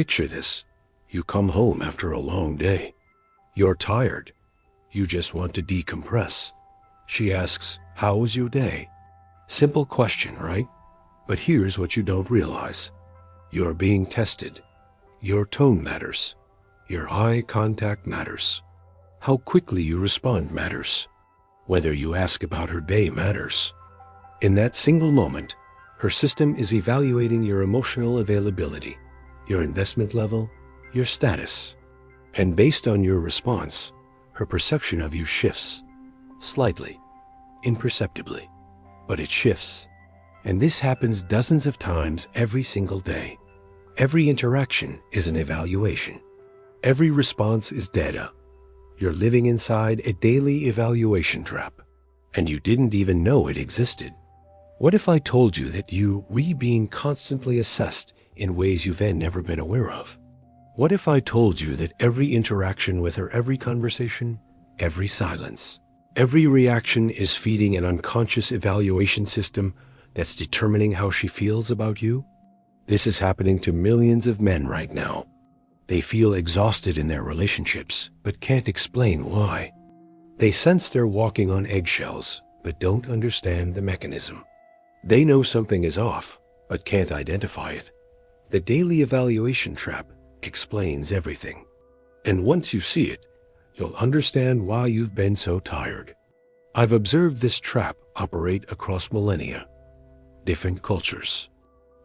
Picture this. You come home after a long day. You're tired. You just want to decompress. She asks, "How was your day?" Simple question, right? But here's what you don't realize. You're being tested. Your tone matters. Your eye contact matters. How quickly you respond matters. Whether you ask about her day matters. In that single moment, her system is evaluating your emotional availability, your investment level, your status. And based on your response, her perception of you shifts. Slightly, imperceptibly, but it shifts. And this happens dozens of times every single day. Every interaction is an evaluation. Every response is data. You're living inside a daily evaluation trap, and you didn't even know it existed. What if I told you that you were being constantly assessed in ways you've never been aware of? What if I told you that every interaction with her, every conversation, every silence, every reaction is feeding an unconscious evaluation system that's determining how she feels about you? This is happening to millions of men right now. They feel exhausted in their relationships, but can't explain why. They sense they're walking on eggshells, but don't understand the mechanism. They know something is off, but can't identify it. The daily evaluation trap explains everything. And once you see it, you'll understand why you've been so tired. I've observed this trap operate across millennia. Different cultures,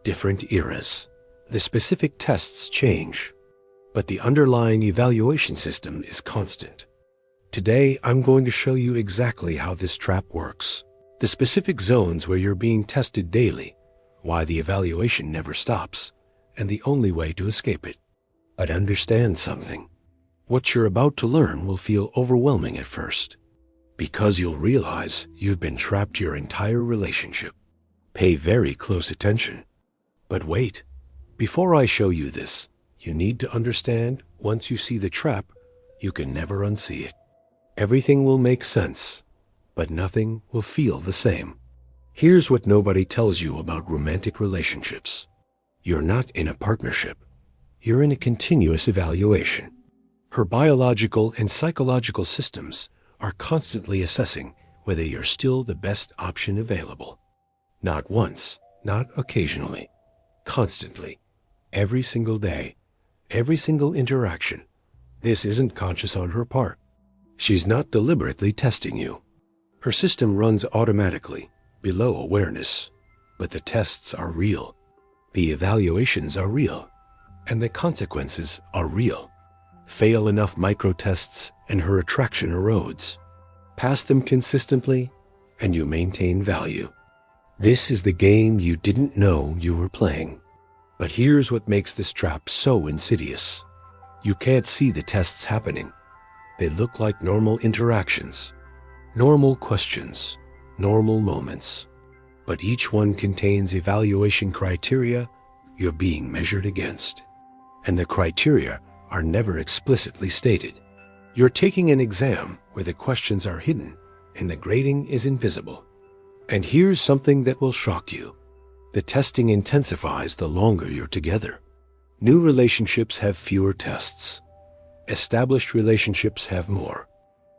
different eras. The specific tests change, but the underlying evaluation system is constant. Today, I'm going to show you exactly how this trap works, the specific zones where you're being tested daily, why the evaluation never stops, and the only way to escape it. But understand something. What you're about to learn will feel overwhelming at first, because you'll realize you've been trapped your entire relationship. Pay very close attention. But wait, before I show you this, you need to understand once you see the trap, you can never unsee it. Everything will make sense, but nothing will feel the same. Here's what nobody tells you about romantic relationships. You're not in a partnership. You're in a continuous evaluation. Her biological and psychological systems are constantly assessing whether you're still the best option available. Not once, not occasionally, constantly, every single day, every single interaction. This isn't conscious on her part. She's not deliberately testing you. Her system runs automatically, below awareness, but the tests are real. The evaluations are real, and the consequences are real. Fail enough micro-tests and her attraction erodes. Pass them consistently, and you maintain value. This is the game you didn't know you were playing. But here's what makes this trap so insidious. You can't see the tests happening. They look like normal interactions, normal questions, normal moments. But each one contains evaluation criteria you're being measured against. And the criteria are never explicitly stated. You're taking an exam where the questions are hidden and the grading is invisible. And here's something that will shock you. The testing intensifies the longer you're together. New relationships have fewer tests. Established relationships have more,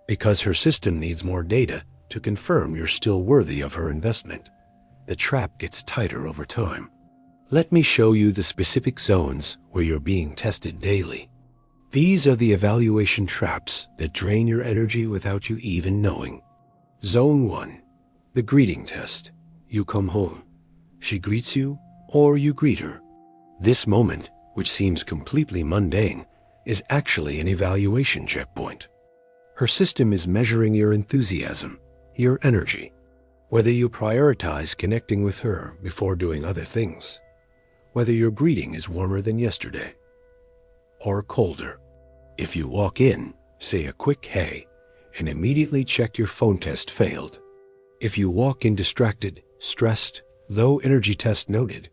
because her system needs more data to confirm you're still worthy of her investment. The trap gets tighter over time. Let me show you the specific zones where you're being tested daily. These are the evaluation traps that drain your energy without you even knowing. Zone 1, the greeting test. You come home. She greets you, or you greet her. This moment, which seems completely mundane, is actually an evaluation checkpoint. Her system is measuring your enthusiasm, your energy, whether you prioritize connecting with her before doing other things, whether your greeting is warmer than yesterday, or colder. If you walk in, say a quick hey, and immediately check your phone test failed. If you walk in distracted, stressed, low energy test noted.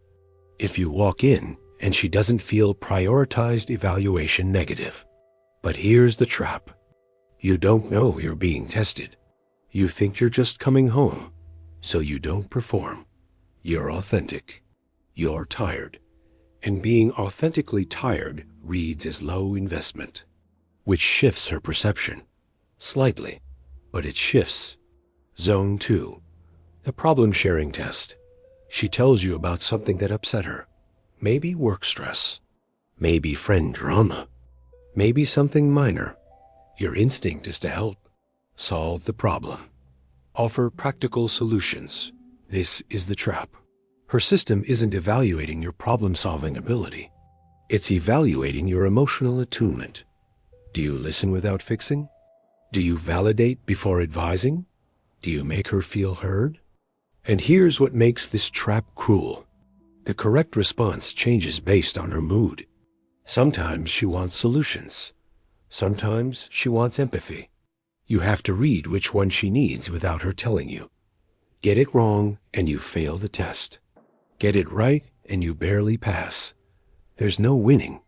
If you walk in and she doesn't feel prioritized evaluation negative. But here's the trap. You don't know you're being tested. You think you're just coming home, so you don't perform. You're authentic. You're tired. And being authentically tired reads as low investment, which shifts her perception. Slightly, but it shifts. Zone 2. The problem sharing test. She tells you about something that upset her. Maybe work stress. Maybe friend drama. Maybe something minor. Your instinct is to help. Solve the problem. Offer practical solutions. This is the trap. Her system isn't evaluating your problem-solving ability. It's evaluating your emotional attunement. Do you listen without fixing? Do you validate before advising? Do you make her feel heard? And here's what makes this trap cruel. The correct response changes based on her mood. Sometimes she wants solutions. Sometimes she wants empathy. You have to read which one she needs without her telling you. Get it wrong and you fail the test. Get it right and you barely pass. There's no winning,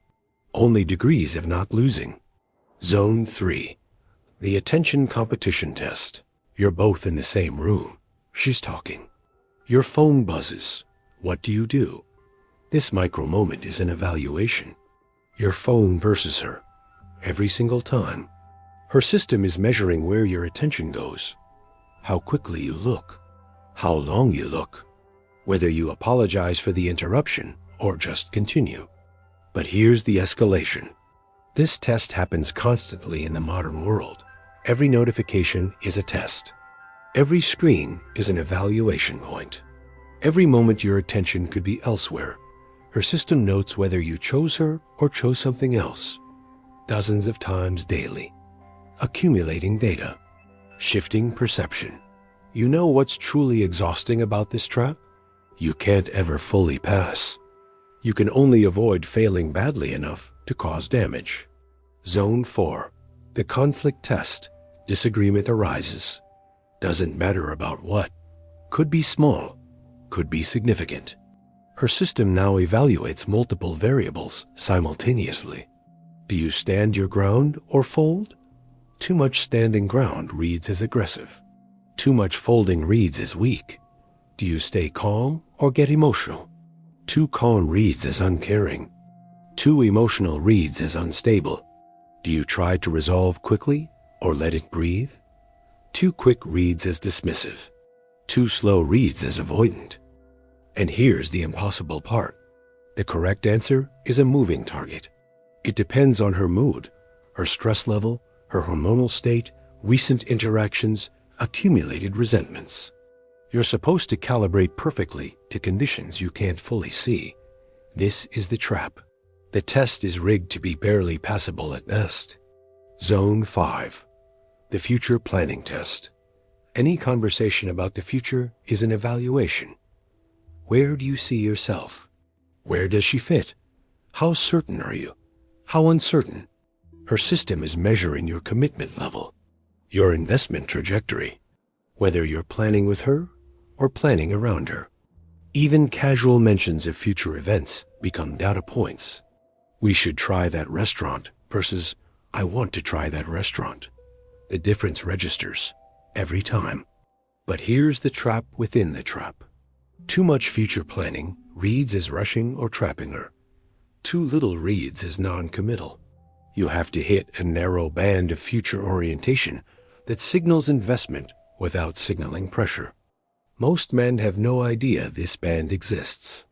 only degrees of not losing. Zone 3. The attention competition test. You're both in the same room. She's talking. Your phone buzzes. What do you do? This micro moment is an evaluation. Your phone versus her. Every single time. Her system is measuring where your attention goes. How quickly you look. How long you look. Whether you apologize for the interruption or just continue. But here's the escalation. This test happens constantly in the modern world. Every notification is a test. Every screen is an evaluation point. Every moment your attention could be elsewhere. Her system notes whether you chose her or chose something else. Dozens of times daily. Accumulating data. Shifting perception. You know what's truly exhausting about this trap? You can't ever fully pass. You can only avoid failing badly enough to cause damage. Zone 4. The conflict test. Disagreement arises. Doesn't matter about what. Could be small. Could be significant. Her system now evaluates multiple variables simultaneously. Do you stand your ground or fold? Too much standing ground reads as aggressive. Too much folding reads as weak. Do you stay calm or get emotional? Too calm reads as uncaring. Too emotional reads as unstable. Do you try to resolve quickly or let it breathe? Too quick reads as dismissive. Too slow reads as avoidant. And here's the impossible part. The correct answer is a moving target. It depends on her mood, her stress level, her hormonal state, recent interactions, accumulated resentments. You're supposed to calibrate perfectly to conditions you can't fully see. This is the trap. The test is rigged to be barely passable at best. Zone 5. The future planning test. Any conversation about the future is an evaluation. Where do you see yourself? Where does she fit? How certain are you? How uncertain? Her system is measuring your commitment level, your investment trajectory, whether you're planning with her or planning around her. Even casual mentions of future events become data points. We should try that restaurant versus I want to try that restaurant. The difference registers every time. But here's the trap within the trap. Too much future planning reads as rushing or trapping her. Too little reads as non-committal. You have to hit a narrow band of future orientation that signals investment without signaling pressure. Most men have no idea this band exists.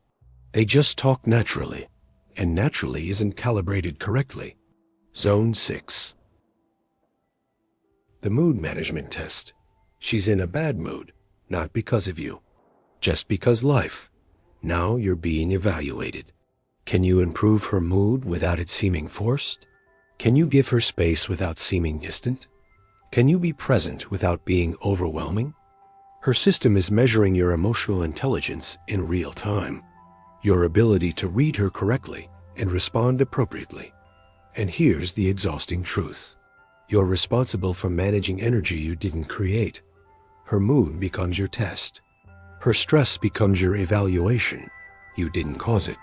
They just talk naturally, and naturally isn't calibrated correctly. Zone 6. The mood management test. She's in a bad mood, not because of you, just because life. Now you're being evaluated. Can you improve her mood without it seeming forced? Can you give her space without seeming distant? Can you be present without being overwhelming? Her system is measuring your emotional intelligence in real time, your ability to read her correctly and respond appropriately. And here's the exhausting truth. You're responsible for managing energy you didn't create. Her mood becomes your test. Her stress becomes your evaluation. You didn't cause it,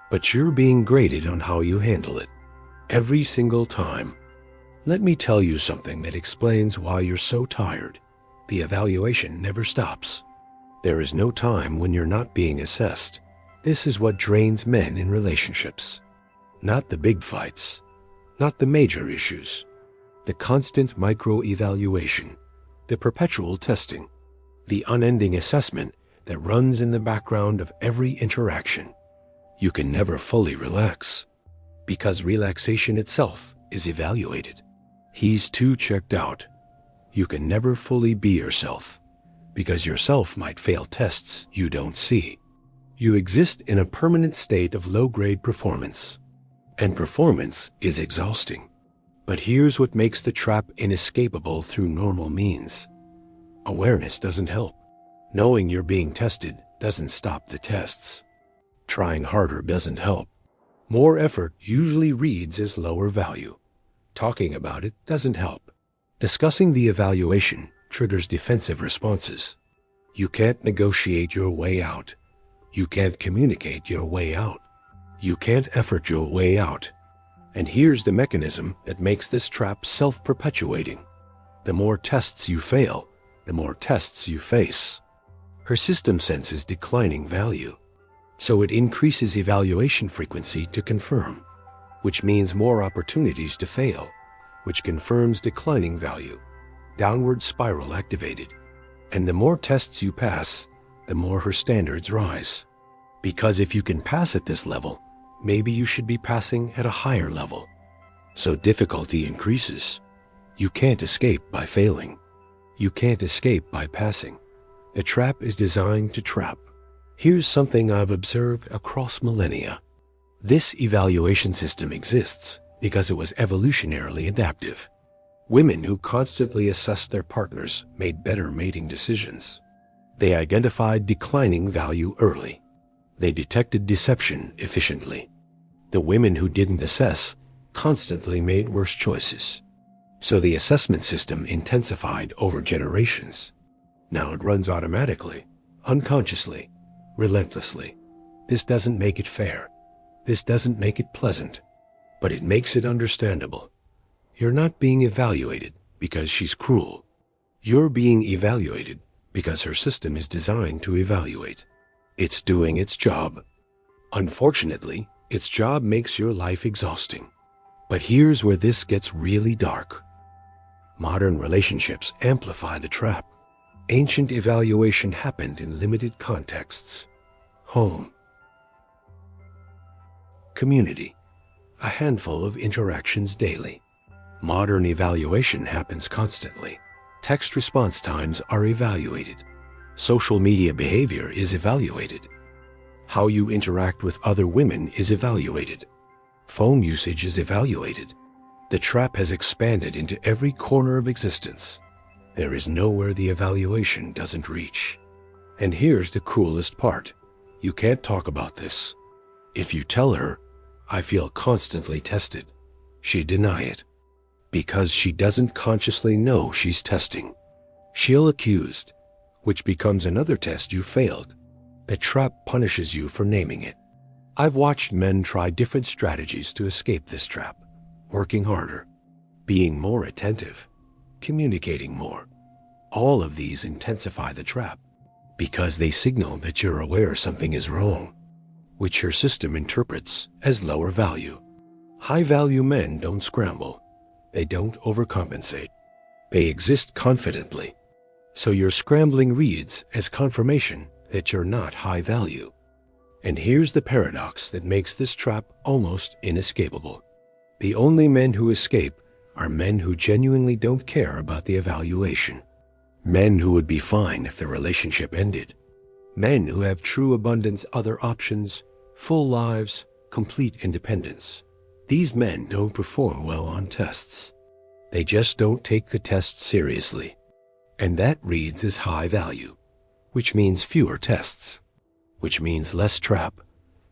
but you're being graded on how you handle it. Every single time. Let me tell you something that explains why you're so tired. The evaluation never stops. There is no time when you're not being assessed. This is what drains men in relationships. Not the big fights, not the major issues. The constant micro-evaluation, the perpetual testing, the unending assessment that runs in the background of every interaction. You can never fully relax, because relaxation itself is evaluated. He's too checked out. You can never fully be yourself, because yourself might fail tests you don't see. You exist in a permanent state of low-grade performance, and performance is exhausting. But here's what makes the trap inescapable through normal means. Awareness doesn't help. Knowing you're being tested doesn't stop the tests. Trying harder doesn't help. More effort usually reads as lower value. Talking about it doesn't help. Discussing the evaluation triggers defensive responses. You can't negotiate your way out. You can't communicate your way out. You can't effort your way out. And here's the mechanism that makes this trap self-perpetuating. The more tests you fail, the more tests you face. Her system senses declining value, so it increases evaluation frequency to confirm, which means more opportunities to fail, which confirms declining value, downward spiral activated. And the more tests you pass, the more her standards rise. Because if you can pass at this level, maybe you should be passing at a higher level. So difficulty increases. You can't escape by failing. You can't escape by passing. The trap is designed to trap. Here's something I've observed across millennia. This evaluation system exists because it was evolutionarily adaptive. Women who constantly assessed their partners made better mating decisions. They identified declining value early. They detected deception efficiently. The women who didn't assess constantly made worse choices. So the assessment system intensified over generations. Now it runs automatically, unconsciously, relentlessly. This doesn't make it fair. This doesn't make it pleasant, but it makes it understandable. You're not being evaluated because she's cruel. You're being evaluated because her system is designed to evaluate. It's doing its job. Unfortunately, its job makes your life exhausting. But here's where this gets really dark. Modern relationships amplify the trap. Ancient evaluation happened in limited contexts. Home. Community. A handful of interactions daily. Modern evaluation happens constantly. Text response times are evaluated. Social media behavior is evaluated. How you interact with other women is evaluated. Phone usage is evaluated. The trap has expanded into every corner of existence. There is nowhere the evaluation doesn't reach. And here's the cruelest part. You can't talk about this. If you tell her, I feel constantly tested, she'd deny it. Because she doesn't consciously know she's testing. She'll accuse, which becomes another test you failed. The trap punishes you for naming it. I've watched men try different strategies to escape this trap. Working harder, being more attentive, communicating more. All of these intensify the trap because they signal that you're aware something is wrong, which your system interprets as lower value. High-value men don't scramble. They don't overcompensate. They exist confidently. So your scrambling reads as confirmation that you're not high value. And here's the paradox that makes this trap almost inescapable. The only men who escape are men who genuinely don't care about the evaluation. Men who would be fine if the relationship ended. Men who have true abundance, other options, full lives, complete independence. These men don't perform well on tests. They just don't take the test seriously. And that reads as high value, which means fewer tests, which means less trap,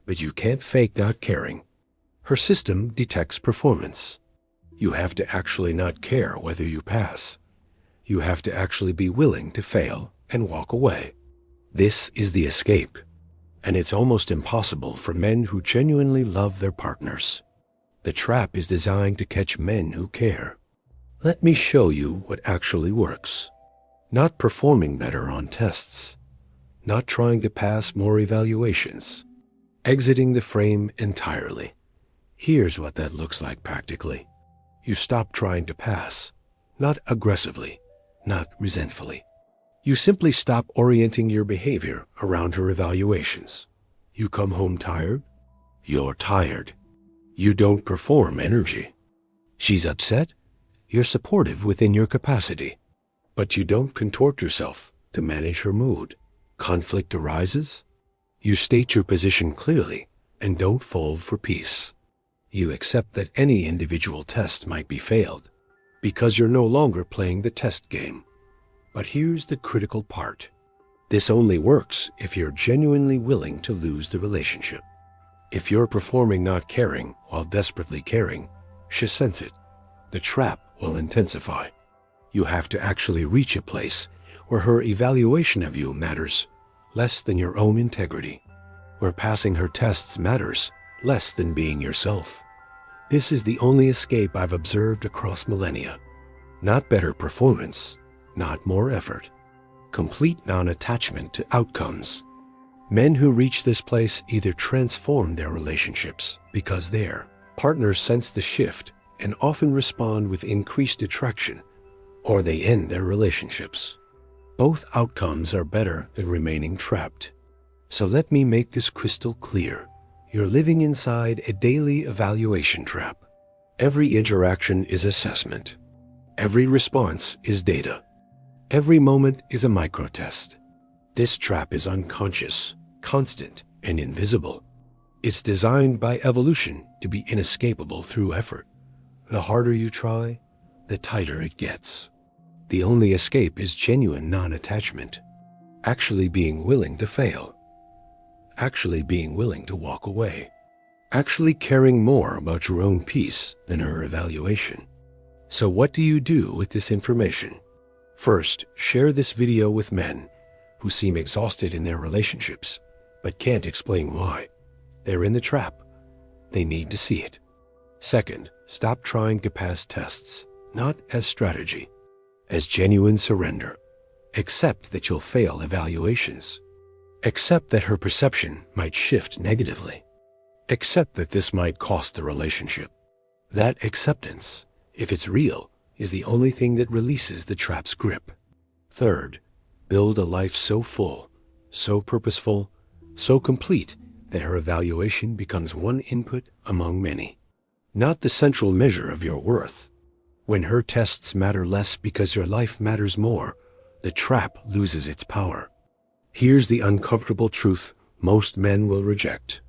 but you can't fake not caring. Her system detects performance. You have to actually not care whether you pass. You have to actually be willing to fail and walk away. This is the escape, and it's almost impossible for men who genuinely love their partners. The trap is designed to catch men who care. Let me show you what actually works. Not performing better on tests. Not trying to pass more evaluations. Exiting the frame entirely. Here's what that looks like practically. You stop trying to pass, not aggressively, not resentfully. You simply stop orienting your behavior around her evaluations. You come home tired? You're tired. You don't perform energy. She's upset? You're supportive within your capacity. But you don't contort yourself to manage her mood. Conflict arises? You state your position clearly and don't fold for peace. You accept that any individual test might be failed because you're no longer playing the test game. But here's the critical part. This only works if you're genuinely willing to lose the relationship. If you're performing not caring while desperately caring, she'll sense it. The trap will intensify. You have to actually reach a place where her evaluation of you matters less than your own integrity, where passing her tests matters less than being yourself. This is the only escape I've observed across millennia. Not better performance, not more effort. Complete non-attachment to outcomes. Men who reach this place either transform their relationships because their partners sense the shift and often respond with increased attraction, or they end their relationships. Both outcomes are better than remaining trapped. So let me make this crystal clear. You're living inside a daily evaluation trap. Every interaction is assessment. Every response is data. Every moment is a microtest. This trap is unconscious, constant, and invisible. It's designed by evolution to be inescapable through effort. The harder you try, the tighter it gets. The only escape is genuine non-attachment. Actually being willing to fail. Actually being willing to walk away. Actually caring more about your own peace than her evaluation. So what do you do with this information? First, share this video with men who seem exhausted in their relationships, but can't explain why. They're in the trap. They need to see it. Second, stop trying to pass tests, not as strategy, as genuine surrender. Accept that you'll fail evaluations. Accept that her perception might shift negatively. Accept that this might cost the relationship. That acceptance, if it's real, is the only thing that releases the trap's grip. Third, build a life so full, so purposeful, so complete that her evaluation becomes one input among many, not the central measure of your worth. When her tests matter less because your life matters more, the trap loses its power. Here's the uncomfortable truth most men will reject.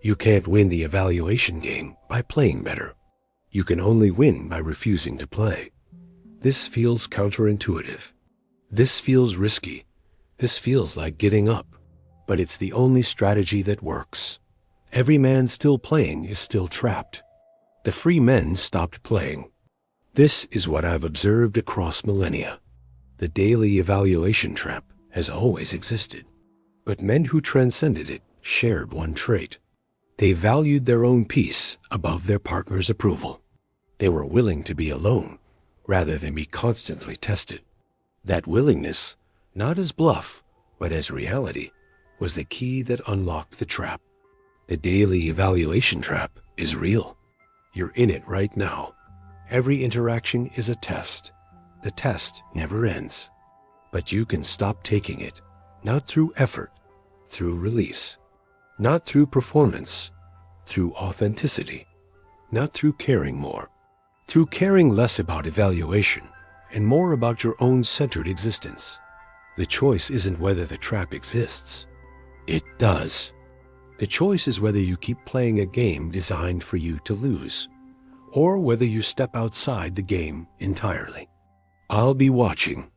You can't win the evaluation game by playing better. You can only win by refusing to play. This feels counterintuitive. This feels risky. This feels like giving up. But it's the only strategy that works. Every man still playing is still trapped. The free men stopped playing. This is what I've observed across millennia. The daily evaluation trap has always existed. But men who transcended it shared one trait. They valued their own peace above their partner's approval. They were willing to be alone rather than be constantly tested. That willingness, not as bluff, but as reality, was the key that unlocked the trap. The daily evaluation trap is real. You're in it right now. Every interaction is a test. The test never ends. But you can stop taking it, not through effort, through release. Not through performance, through authenticity. Not through caring more. Through caring less about evaluation and more about your own centered existence. The choice isn't whether the trap exists. It does. The choice is whether you keep playing a game designed for you to lose, or whether you step outside the game entirely. I'll be watching.